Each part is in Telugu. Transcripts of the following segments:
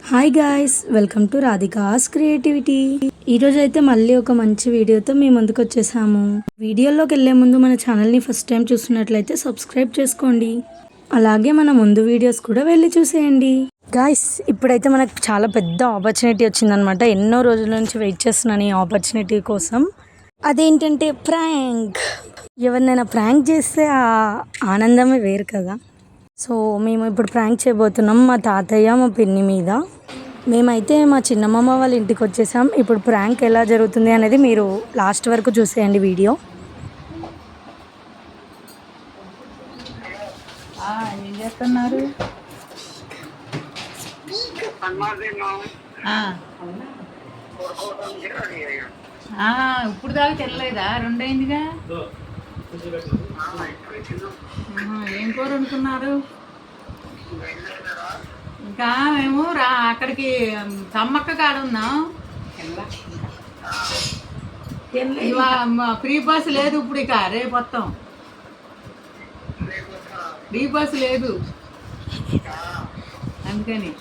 Hi guys, welcome to Radhika's creativity. ఈరోజు అయితే మళ్ళీ ఒక మంచి వీడియోతో మీ ముందుకు వచ్చేసాము. వీడియోలోకి వెళ్ళే ముందు మన ఛానల్ని ఫస్ట్ టైం చూస్తున్నట్లయితే సబ్స్క్రైబ్ చేసుకోండి. అలాగే మన ముందు వీడియోస్ కూడా వెళ్ళి చూసేయండి. గాయ్స్, ఇప్పుడైతే మనకు చాలా పెద్ద ఆపర్చునిటీ వచ్చిందనమాట. ఎన్నో రోజుల నుంచి వెయిట్ చేస్తున్నాను ఈ ఆపర్చునిటీ కోసం. అదేంటంటే ప్రాంక్. ఎవరినైనా ప్రాంక్ చేస్తే ఆ ఆనందమే వేరు కదా. సో మేము ఇప్పుడు ప్రాంక్ చేయబోతున్నాం మా తాతయ్య మా పిన్ని మీద. మేమైతే మా చిన్నమ్మమ్మ వాళ్ళ ఇంటికి వచ్చేసాం. ఇప్పుడు ప్రాంక్ ఎలా జరుగుతుంది అనేది మీరు లాస్ట్ వరకు చూసేయండి వీడియో. ఏం చేస్తున్నారు? ఇప్పుడు దాకా తినలేదా? రెండైందిగా. ఏం కూర వండుకున్నారు? ఇంకా మేము అక్కడికి సమ్మక్క కాడ ఉన్నాం. ఫ్రీ బస్ లేదు ఇప్పుడు, ఇక రేపు వస్తాం. ఫ్రీ బస్ లేదు అందుకని.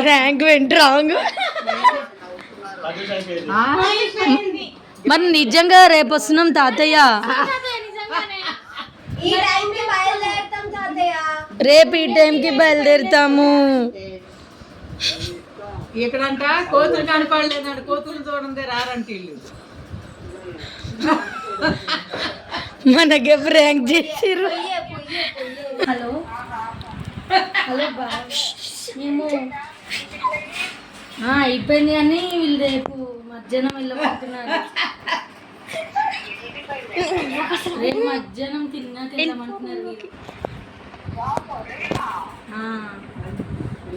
ప్రాంక్ వెంట రాంగ్. మరి నిజంగా రేపు వస్తున్నాం తాతయ్య. రేపు ఈ టైంకి బయలుదేరుతాము. ఇక్కడంట కోతులు కనపడలేదంట. కోతులు చూడండి రారంట వీళ్ళు. మనకే ప్రాంక్ చేసిర్రు. హలో హలో మేము అయిపోయింది కానీ వీళ్ళు రేపు మధ్యాహ్నం వెళ్ళబోతున్నారు. రేపు మధ్యాహ్నం తిన్నాక వెళ్ళమంటున్నారు వీళ్ళు.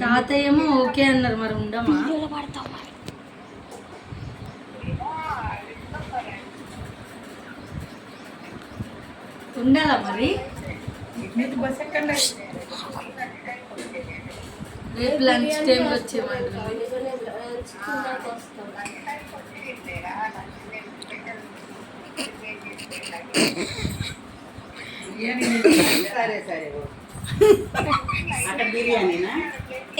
తాతయ్య ఏమో ఓకే అన్నారు. మరి ఉండమా? ఉండాలా మరి? రేపు లంచ్ టైంలో వచ్చేమంటారు.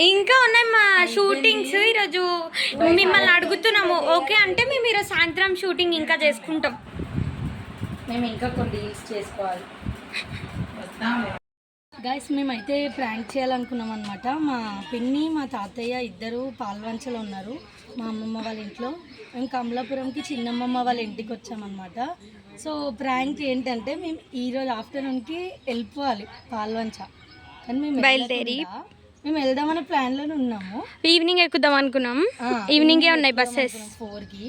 ఇంకా ఉన్నాయి మా షూటింగ్స్. ఈరోజు మిమ్మల్ని అడుగుతున్నాము, ఓకే అంటే మేము ఈరోజు సాయంత్రం షూటింగ్ ఇంకా చేసుకుంటాం. మేము ఇంకా కొన్ని రీల్స్ చేసుకోవాలి. గైస్, మేమైతే ప్రాంక్ చేయాలనుకున్నాం అనమాట. మా పిన్ని మా తాతయ్య ఇద్దరు పాల్వంచలో ఉన్నారు మా అమ్మమ్మ వాళ్ళ ఇంట్లో. మేము కమలాపురంకి చిన్నమ్మమ్మ వాళ్ళ ఇంటికి వచ్చామన్నమాట. సో ప్రాంక్ ఏంటంటే మేము ఈరోజు ఆఫ్టర్నూన్కి వెళ్ళిపోవాలి పాల్వంచ. కానీ మేము వెళ్దామనే ప్లాన్లోనే ఉన్నాము. ఈవినింగ్ ఎక్కుదాం అనుకున్నాం. ఈవినింగే ఉన్నాయి బస్సెస్ 4కి.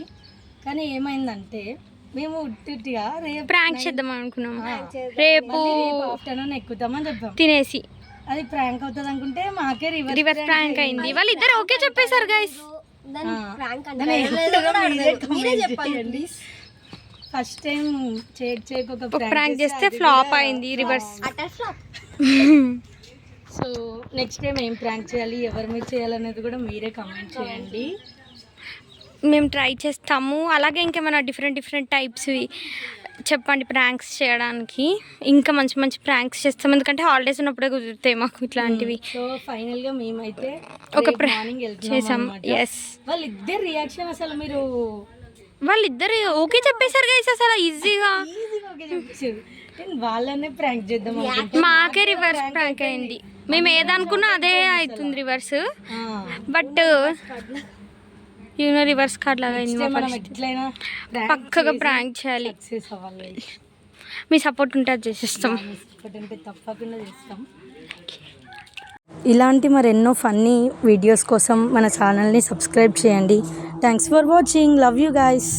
కానీ ఏమైందంటే మేము ఉట్టిగా రేపు ప్రాంక్ చేద్దాం అనుకున్నాం. రేపు ఆఫ్టర్నూన్ ఎక్కుతామని చెప్పాం తినేసి. అది ప్రాంక్ అవుతుంది అనుకుంటే మాకే రివర్స్ ప్రాంక్ అయింది. వాళ్ళు ఇద్దరు ఓకే చెప్పేశారు గైస్. ఫస్ట్ టైం చేయక ప్రాంక్ చేస్తే ఫ్లాప్ అయింది రివర్స్. సో నెక్స్ట్ టైం ఏం ప్రాంక్ చేయాలి, ఎవరి మీద చేయాలనేది కూడా మీరే కామెంట్ చేయండి. మేము ట్రై చేస్తాము. అలాగే ఇంకేమైనా డిఫరెంట్ టైప్స్ చెప్పండి ప్రాంక్స్ చేయడానికి. ఇంకా మంచి మంచి ప్రాంక్స్ చేస్తాం, ఎందుకంటే హాలిడేస్ ఉన్నప్పుడే కుదురుతాయి మాకు ఇట్లాంటివి. సో ఫైనల్గా మేమైతే ఒక చేసాం. ఎస్, వాళ్ళిద్దరు రియాక్షన్ అసలు మీరు వాళ్ళిద్దరు ఓకే చెప్పేశారు గైస్. అసలు ఈజీగా వాళ్ళనే ప్రాంక్ చేద్దాం. మాకే రివర్స్ ప్రాంక్ అయింది. మేము ఏదనుకున్నా అదే అవుతుంది రివర్స్. బట్ రివర్స్ కార్డ్ లాగా అయింది. పక్కగా ప్రాంక్ చేయాలి. మీ సపోర్ట్ ఉంటే అది చేసేస్తాం. తప్పకుండా చేస్తాం. ఇలాంటి మరెన్నో ఫన్నీ వీడియోస్ కోసం మన ఛానల్ని సబ్స్క్రైబ్ చేయండి. Thanks for watching. Love you guys.